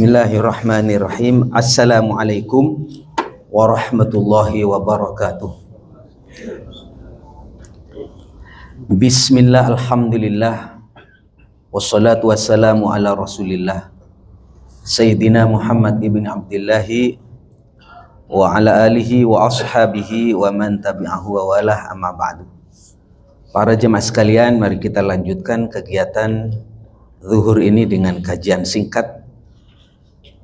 Bismillahirrahmanirrahim. Assalamualaikum warahmatullahi wabarakatuh. Bismillah, alhamdulillah, wassalatu wassalamu ala rasulillah Sayyidina Muhammad ibn Abdillahi wa ala alihi wa ashabihi wa man tabi'ahu wa walah, amma ba'du. Para jemaah sekalian, mari kita lanjutkan kegiatan zuhur ini dengan kajian singkat.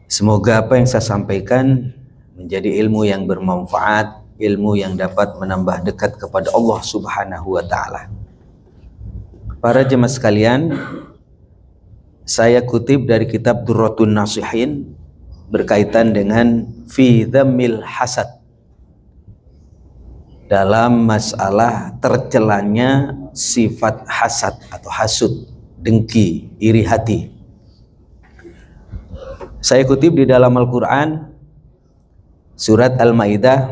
Semoga apa yang saya sampaikan menjadi ilmu yang bermanfaat, ilmu yang dapat menambah dekat kepada Allah Subhanahu wa Ta'ala. Para jemaah sekalian, saya kutip dari kitab Durratun Nasihin berkaitan dengan fi dhammil hasad, dalam masalah tercelanya sifat hasad atau hasud, dengki, iri hati. Saya kutip di dalam Al-Quran surat Al-Maidah.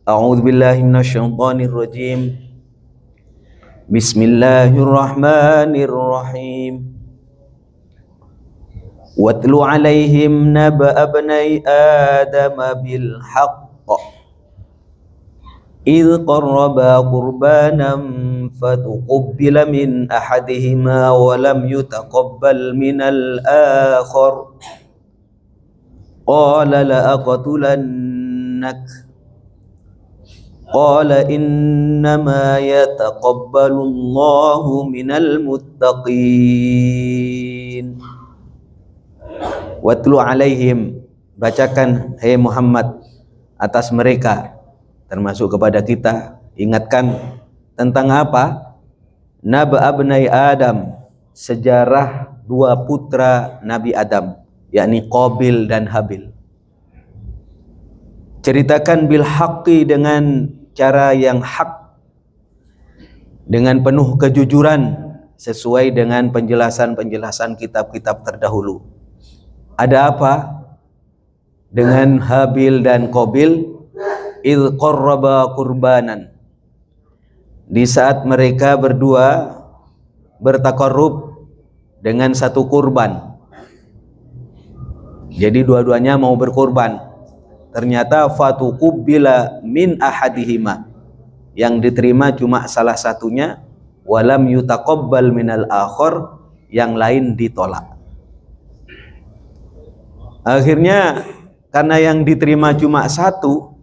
A'udzubillahi minasyaitonir rajim. Bismillahirrahmanirrahim. Watlu 'alaihim naba'a bnai Adam bil haqq idh qarraba qurbanan fatuqabbala min ahadihima wa lam yutaqabbal minal akhar qala la aqtulannak qala innama yataqabbalu Allahu minal muttaqin. Watlu alaihim, bacakan hai Muhammad atas mereka, termasuk kepada kita, ingatkan tentang apa? Naba abnai Adam, sejarah dua putra Nabi Adam, yakni Qabil dan Habil. Ceritakan bil haqqi, dengan cara yang hak, dengan penuh kejujuran, sesuai dengan penjelasan-penjelasan kitab-kitab terdahulu. Ada apa dengan Habil dan Qabil? Idh qarraba qurbanan, di saat mereka berdua bertakarrub dengan satu kurban. Jadi dua-duanya mau berkorban. Ternyata fatuqabbala min ahadihima, yang diterima cuma salah satunya, walam yutaqabbal minal akhar, yang lain ditolak. Akhirnya karena yang diterima cuma satu,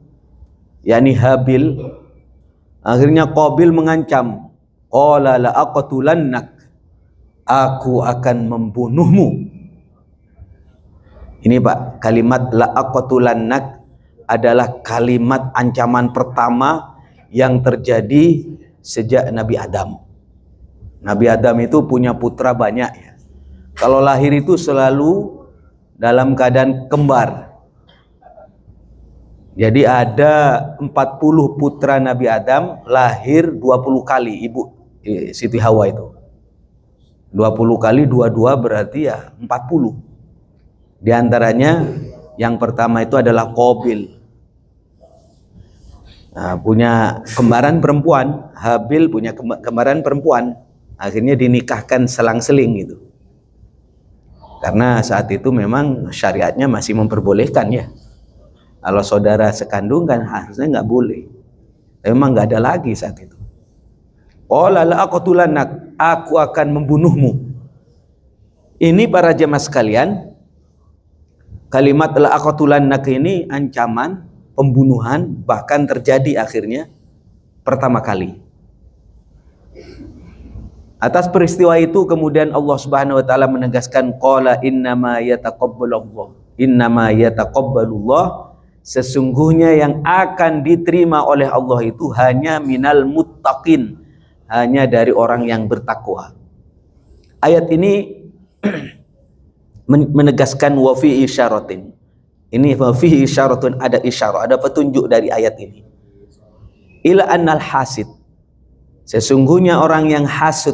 yakni Habil, akhirnya Qabil mengancam, qala la aqtulannak, aku akan membunuhmu. Ini Pak, kalimat la aqtulannak adalah kalimat ancaman pertama yang terjadi sejak Nabi Adam. Nabi Adam itu punya putra banyak ya. Kalau lahir itu selalu dalam keadaan kembar. Jadi ada 40 putra Nabi Adam, lahir 20 kali ibu Siti Hawa itu. 20 kali 22 berarti ya 40. Di antaranya yang pertama itu adalah Qabil. Nah, punya kembaran perempuan, Habil punya kembaran perempuan. Akhirnya dinikahkan selang-seling gitu. Karena saat itu memang syariatnya masih memperbolehkan ya. Kalau saudara sekandung kan harusnya nggak boleh. Tapi memang nggak ada lagi saat itu. Qala la aqtulannak, aku akan membunuhmu. Ini para jemaah sekalian, kalimat la aqtulannak ini ancaman pembunuhan, bahkan terjadi akhirnya pertama kali. Atas peristiwa itu kemudian Allah Subhanahu wa taala menegaskan, qala innama yataqabbalullah, sesungguhnya yang akan diterima oleh Allah itu hanya minal muttaqin, hanya dari orang yang bertakwa. Ayat ini menegaskan wa fi isyaratin. Ini wa fi isyaratun, ada isyarah, ada petunjuk dari ayat ini. Ila annal hasid, sesungguhnya orang yang hasud,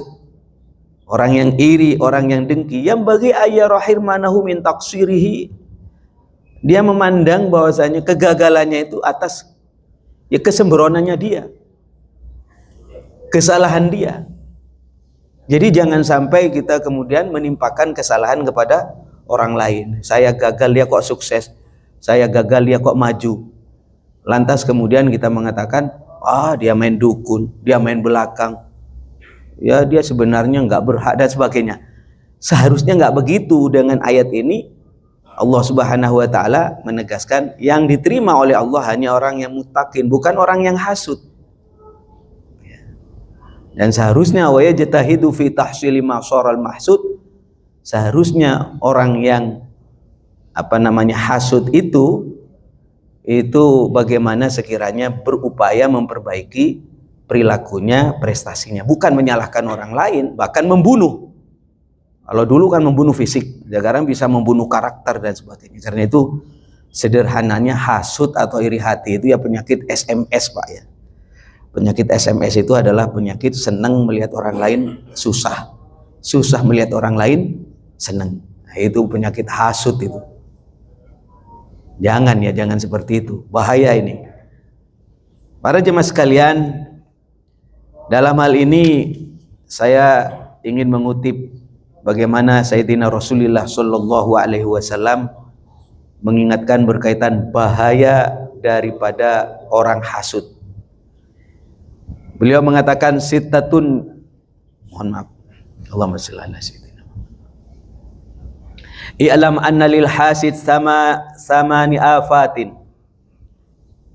orang yang iri, orang yang dengki, yang bagi ayyarahir manahu min taqsirihi, dia memandang bahwasanya kegagalannya itu atas ya kesembronoannya dia, kesalahan dia. Jadi jangan sampai kita kemudian menimpakan kesalahan kepada orang lain. Saya gagal, dia kok sukses. Saya gagal, dia kok maju. Lantas kemudian kita mengatakan, dia main dukun, dia main belakang. Ya dia sebenarnya nggak berhak dan sebagainya. Seharusnya nggak begitu. Dengan ayat ini Allah Subhanahu wa taala menegaskan yang diterima oleh Allah hanya orang yang muttaqin, bukan orang yang hasud. Dan seharusnya wa yajtahidu fi tahsili ma sharal mahsud, seharusnya orang yang hasud itu bagaimana sekiranya berupaya memperbaiki perilakunya, prestasinya, bukan menyalahkan orang lain, bahkan membunuh. Kalau dulu kan membunuh fisik, sekarang bisa membunuh karakter dan sebagainya. Karena itu sederhananya hasud atau iri hati itu ya penyakit SMS, Pak ya. Penyakit SMS itu adalah penyakit senang melihat orang lain susah, susah melihat orang lain senang. Nah, itu penyakit hasud itu. Jangan seperti itu, bahaya ini. Para jemaah sekalian, dalam hal ini saya ingin mengutip bagaimana Sayyidina Rasulullah Shallallahu Alaihi Wasallam mengingatkan berkaitan bahaya daripada orang hasud. Beliau mengatakan sittatun, mohon maaf, Allahumma shalli ala sayyidina. I'lam anna lil hasid samani afatin.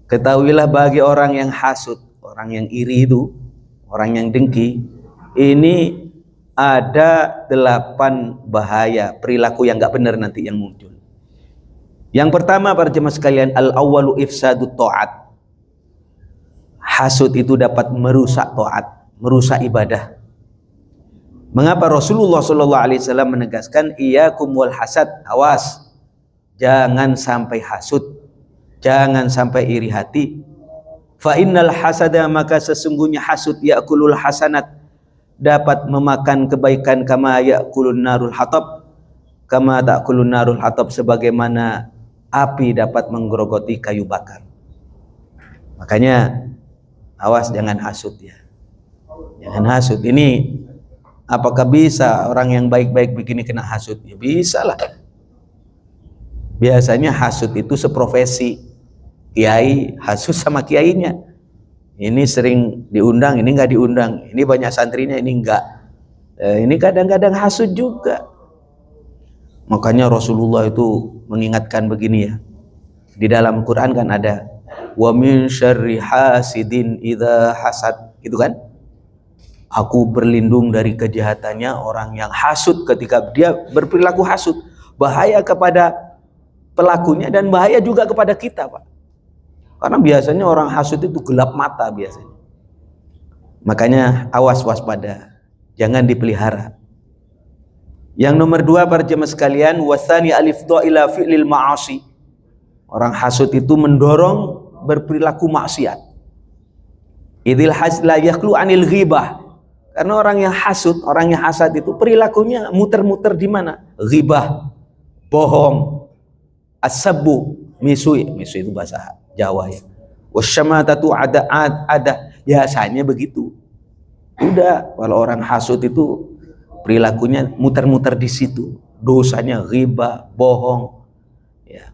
Ketahuilah bagi orang yang hasud, orang yang iri itu, orang yang dengki, ini ada 8 bahaya perilaku yang enggak benar nanti yang muncul. Yang pertama para jemaah sekalian, al-awwalu ifsadut ta'at. Hasud itu dapat merusak taat, merusak ibadah. Mengapa Rasulullah SAW menegaskan iyyakum wal hasad, awas, jangan sampai hasud, jangan sampai iri hati. Fa innal hasada, maka sesungguhnya hasud ya'kulul hasanat, dapat memakan kebaikan, kama ya'kulun narul hatab, kama ta'kulun narul hatab, sebagaimana api dapat menggerogoti kayu bakar. Makanya awas, jangan hasud ya. Jangan hasud. Ini apakah bisa orang yang baik-baik begini kena hasud? Ya bisa lah. Biasanya hasud itu seprofesi. Kiai hasud sama kiainya. Ini sering diundang, ini nggak diundang. Ini banyak santrinya, ini enggak. Ini kadang-kadang hasud juga. Makanya Rasulullah itu mengingatkan begini ya. Di dalam Quran kan ada wa min syarri hasidin idza hasad, gitu kan? Aku berlindung dari kejahatannya orang yang hasud ketika dia berperilaku hasud. Bahaya kepada pelakunya dan bahaya juga kepada kita, Pak. Karena biasanya orang hasud itu gelap mata biasanya. Makanya awas, waspada, jangan dipelihara. Yang nomor 2 para jemaah sekalian, wasani alifdha ila fi'lil ma'asi. Orang hasud itu mendorong berperilaku maksiat. Idil hasd la yakhlu anil ghibah. Karena orang yang hasud, orang yang hasad itu perilakunya muter-muter di mana? Ghibah, bohong, as-sabbu, misui itu bahasa Jawa ya. Wasyamatatu ada biasanya begitu. Udah, kalau orang hasud itu perilakunya muter-muter di situ. Dosanya ghibah, bohong. Ya.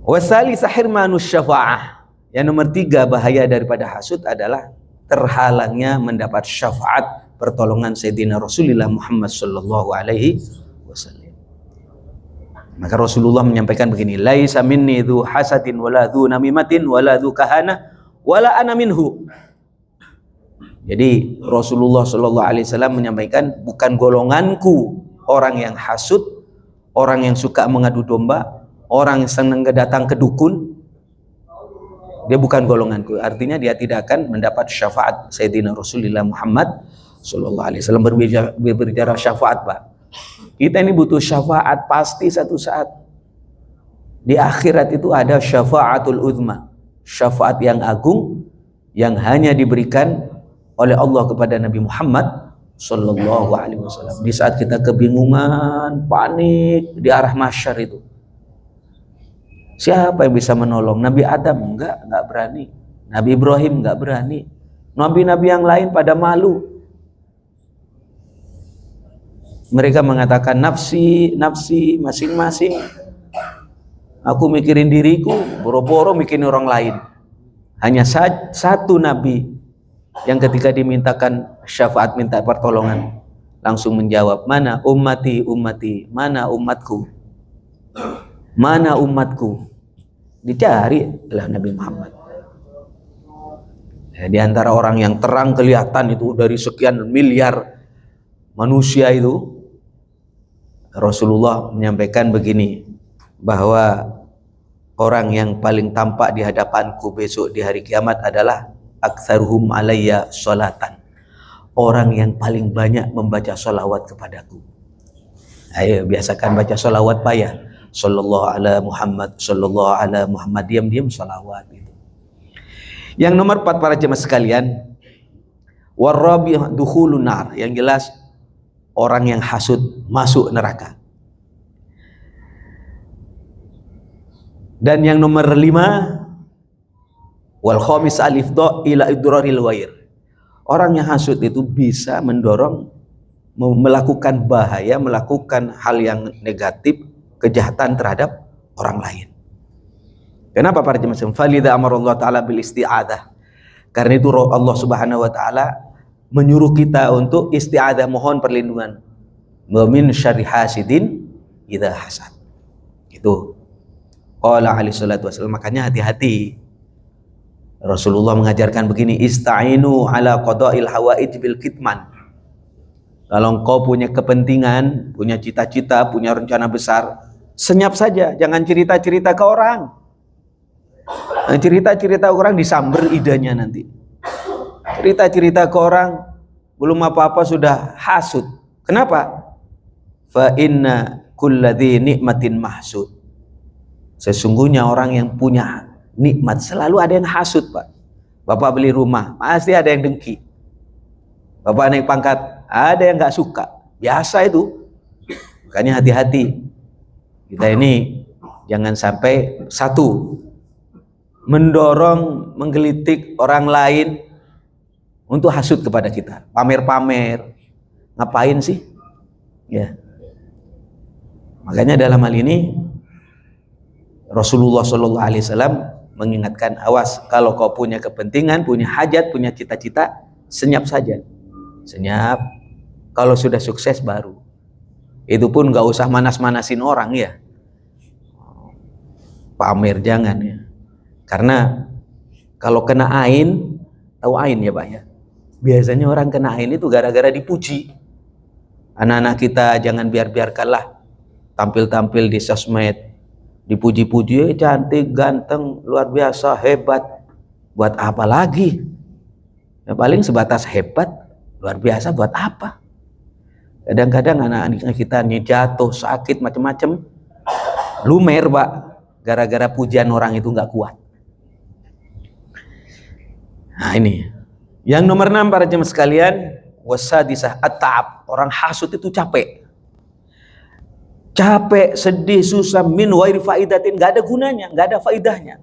Wasali sahirmanus syafa'ah. Yang nomor 3 bahaya daripada hasud adalah terhalangnya mendapat syafaat pertolongan Sayyidina Rasulullah Muhammad sallallahu alaihi wasallam. Maka Rasulullah menyampaikan begini, laisa minni dzu hasadin wala dzu namimatin wala dzu kahana wala ana minhu. Jadi Rasulullah sallallahu alaihi wasallam menyampaikan, bukan golonganku orang yang hasud, orang yang suka mengadu domba, orang yang senang datang ke dukun. Dia bukan golonganku. Artinya dia tidak akan mendapat syafaat Sayyidina Rasulullah Muhammad sallallahu alaihi wasallam. Berbicara syafaat, Pak, kita ini butuh syafaat pasti satu saat. Di akhirat itu ada syafaatul uzma, syafaat yang agung yang hanya diberikan oleh Allah kepada Nabi Muhammad sallallahu alaihi wasallam. Di saat kita kebingungan, panik di arah mahsyar itu, siapa yang bisa menolong? Nabi Adam enggak berani. Nabi Ibrahim enggak berani. Nabi-nabi yang lain pada malu. Mereka mengatakan nafsi, nafsi, masing-masing. Aku mikirin diriku, boro-boro mikirin orang lain. Hanya satu nabi yang ketika dimintakan syafaat, minta pertolongan, langsung menjawab, mana ummati, ummati, mana umatku, mana umatku. Dicari oleh Nabi Muhammad. Ya, di antara orang yang terang kelihatan itu dari sekian miliar manusia itu, Rasulullah menyampaikan begini, bahwa orang yang paling tampak di hadapanku besok di hari kiamat adalah aktsaruhum alayya sholatan, orang yang paling banyak membaca sholawat kepadaku. Ayo biasakan baca sholawat Pak ya, sallallahu ala Muhammad, sallallahu ala Muhammad, diam-diam sholawat gitu. Yang nomor 4 para jemaah sekalian, warabi dukhulun nar, yang jelas orang yang hasud masuk neraka. Dan yang nomor 5, wal khamis alifdha ila idraril wair, orang yang hasud itu bisa mendorong melakukan bahaya, melakukan hal yang negatif, kejahatan terhadap orang lain. Kenapa para jemaah sekalian? Falidha amarallahu ta'ala bil isti'adah, karena itu Allah subhanahu wa ta'ala menyuruh kita untuk isti'adah, mohon perlindungan, min syarri hasidin idza hasad. Itu qala alaihi salatu wasallam. Makanya hati-hati, Rasulullah mengajarkan begini, ista'inu ala qada'il hawaij bil kitman. Kalau engkau punya kepentingan, punya cita-cita, punya rencana besar, senyap saja, jangan cerita-cerita ke orang. Cerita-cerita orang disamber idenya nanti. Cerita-cerita ke orang, belum apa-apa sudah hasud. Kenapa? Fa inna kulladzi nikmatin mahsud. Sesungguhnya orang yang punya nikmat selalu ada yang hasud, Pak. Bapak beli rumah, pasti ada yang dengki. Bapak naik pangkat, ada yang nggak suka. Biasa itu. Makanya hati-hati. Kita ini jangan sampai satu, mendorong, menggelitik orang lain untuk hasud kepada kita, pamer-pamer. Ngapain sih? Ya. Makanya dalam hal ini Rasulullah Shallallahu Alaihi Wasallam mengingatkan, awas kalau kau punya kepentingan, punya hajat, punya cita-cita, senyap saja, senyap. Kalau sudah sukses baru. Itu pun nggak usah manas-manasin orang ya. Pamer jangan ya. Karena kalau kena ain, tahu ain ya Pak ya. Biasanya orang kena ain itu gara-gara dipuji. Anak-anak kita jangan biarkanlah tampil-tampil di sosmed, dipuji-puji, cantik, ganteng, luar biasa, hebat. Buat apa lagi? Ya, paling sebatas hebat, luar biasa buat apa? Kadang-kadang anak-anak kita nih jatuh, sakit, macam-macam, lumer Pak, gara-gara pujian orang itu nggak kuat. Nah ini yang nomor 6 para jemaah sekalian, wasadisah at-ta'ab, orang hasud itu capek, sedih, susah, min wairi faidatin, nggak ada gunanya, nggak ada faidahnya.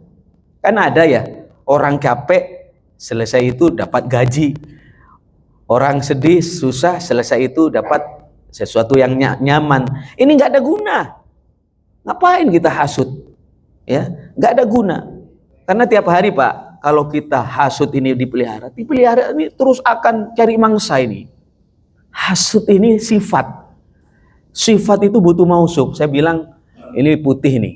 Kan ada ya orang capek, selesai itu dapat gaji. Orang sedih, susah, selesai itu dapat sesuatu yang nyaman. Ini nggak ada guna. Ngapain kita hasud? Ya, nggak ada guna. Karena tiap hari Pak, kalau kita hasud ini dipelihara ini terus akan cari mangsa ini. Hasud ini sifat itu butuh mausuf. Saya bilang ini putih nih.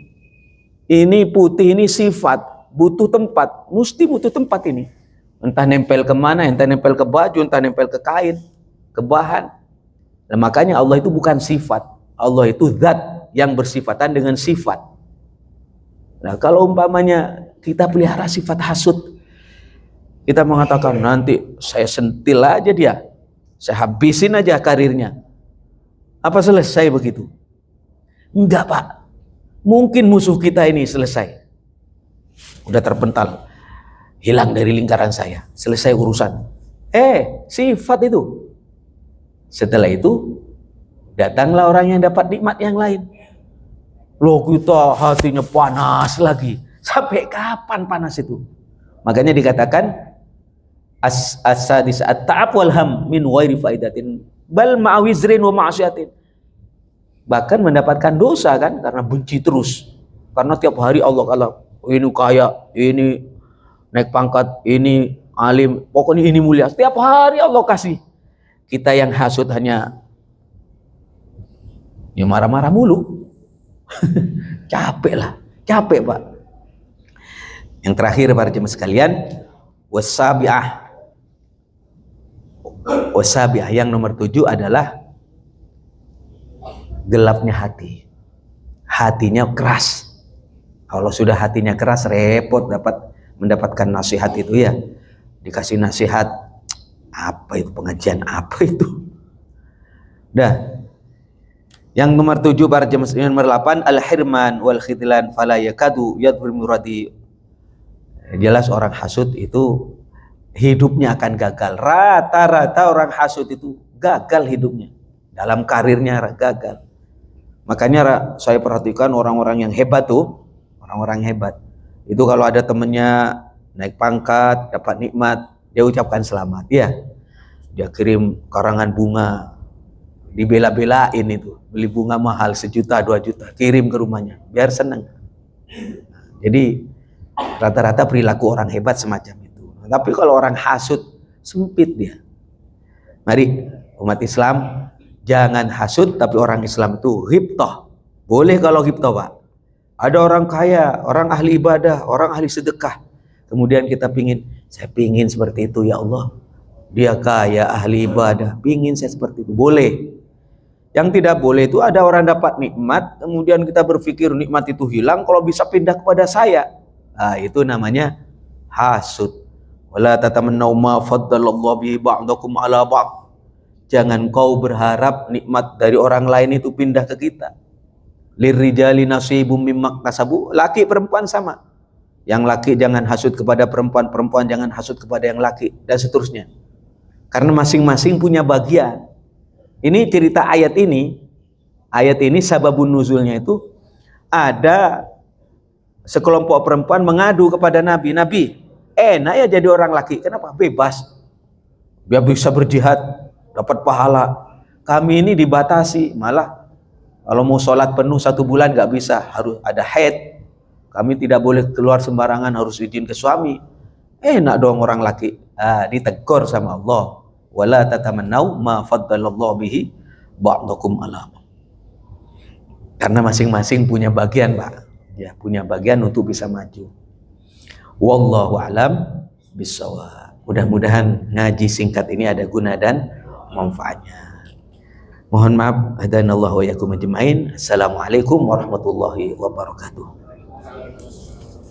Ini putih ini sifat, butuh tempat, mesti butuh tempat ini. Entah nempel kemana, entah nempel ke baju, entah nempel ke kain, ke bahan. Nah, makanya Allah itu bukan sifat. Allah itu zat yang bersifatan dengan sifat. Nah, kalau umpamanya kita pelihara sifat hasud, kita mengatakan nanti saya sentil aja dia, saya habisin aja karirnya. Apa selesai begitu? Enggak Pak. Mungkin musuh kita ini selesai, udah terpental, hilang dari lingkaran saya, selesai urusan. Sifat itu. Setelah itu datanglah orang yang dapat nikmat yang lain. Loh, kita hatinya panas lagi. Sampai kapan panas itu? Makanya dikatakan as-sadis at-ta'ab wal ham min ghairi faidatin. bal ma'awizrin wa ma'asyatin. Bahkan mendapatkan dosa kan karena benci terus. Karena tiap hari Allah ini kaya, ini naik pangkat, ini alim, pokoknya ini mulia. Setiap hari Allah kasih. Kita yang hasud hanya ya marah-marah mulu. Capek Pak. Yang terakhir para jemaah sekalian, wasabi'ah yang nomor 7 adalah gelapnya hati. Hatinya keras. Kalau sudah hatinya keras, repot mendapatkan nasihat itu ya. Dikasih nasihat, apa itu pengajian, apa itu? Dah. Yang nomor 7 para jemaah sekalian, nomor 8 al-hirman wal khidlan fala yakadu yadhur muradi. Jelas orang hasud itu hidupnya akan gagal. Rata-rata orang hasud itu gagal hidupnya. Dalam karirnya gagal. Makanya saya perhatikan orang-orang yang hebat tuh, orang-orang hebat. Itu kalau ada temennya naik pangkat, dapat nikmat, dia ucapkan selamat. Ya, dia kirim karangan bunga, dibela-belain itu, beli bunga mahal 1 juta, 2 juta, kirim ke rumahnya, biar senang. Jadi rata-rata perilaku orang hebat semacam itu. Tapi kalau orang hasud, sempit dia. Mari umat Islam, jangan hasud, tapi orang Islam itu ghibthah. Boleh kalau ghibthah, Pak. Ada orang kaya, orang ahli ibadah, orang ahli sedekah. Kemudian kita saya pingin seperti itu ya Allah. Dia kaya, ahli ibadah, pingin saya seperti itu. Boleh. Yang tidak boleh itu ada orang dapat nikmat, kemudian kita berpikir nikmat itu hilang kalau bisa pindah kepada saya. Nah, itu namanya hasud. Wala tatamannaw ma faddalallahu bihi ba'dakum 'ala ba'd. Jangan kau berharap nikmat dari orang lain itu pindah ke kita. Lirijali nasibum mimma kasabu. Laki perempuan sama. Yang laki jangan hasud kepada perempuan, perempuan jangan hasud kepada yang laki, dan seterusnya. Karena masing-masing punya bagian. Ini cerita ayat ini sababun nuzulnya itu ada sekelompok perempuan mengadu kepada Nabi. Nabi, enak ya jadi orang laki. Kenapa? Bebas. Dia bisa berjihad, dapat pahala. Kami ini dibatasi, malah kalau mau sholat penuh 1 bulan nggak bisa, harus ada haid. Kami tidak boleh keluar sembarangan, harus izin ke suami. Enak dong orang laki. Ditegur sama Allah. Wala tatamannau ma faddalallahu bihi ba'dakum 'ala. Karena masing-masing punya bagian, Pak. Ya, punya bagian untuk bisa maju. Wallahu a'lam bissawab. Mudah-mudahan ngaji singkat ini ada guna dan manfaatnya. Mohon maaf, hadanallahu wa iyyakum ajmain. Assalamualaikum warahmatullahi wabarakatuh.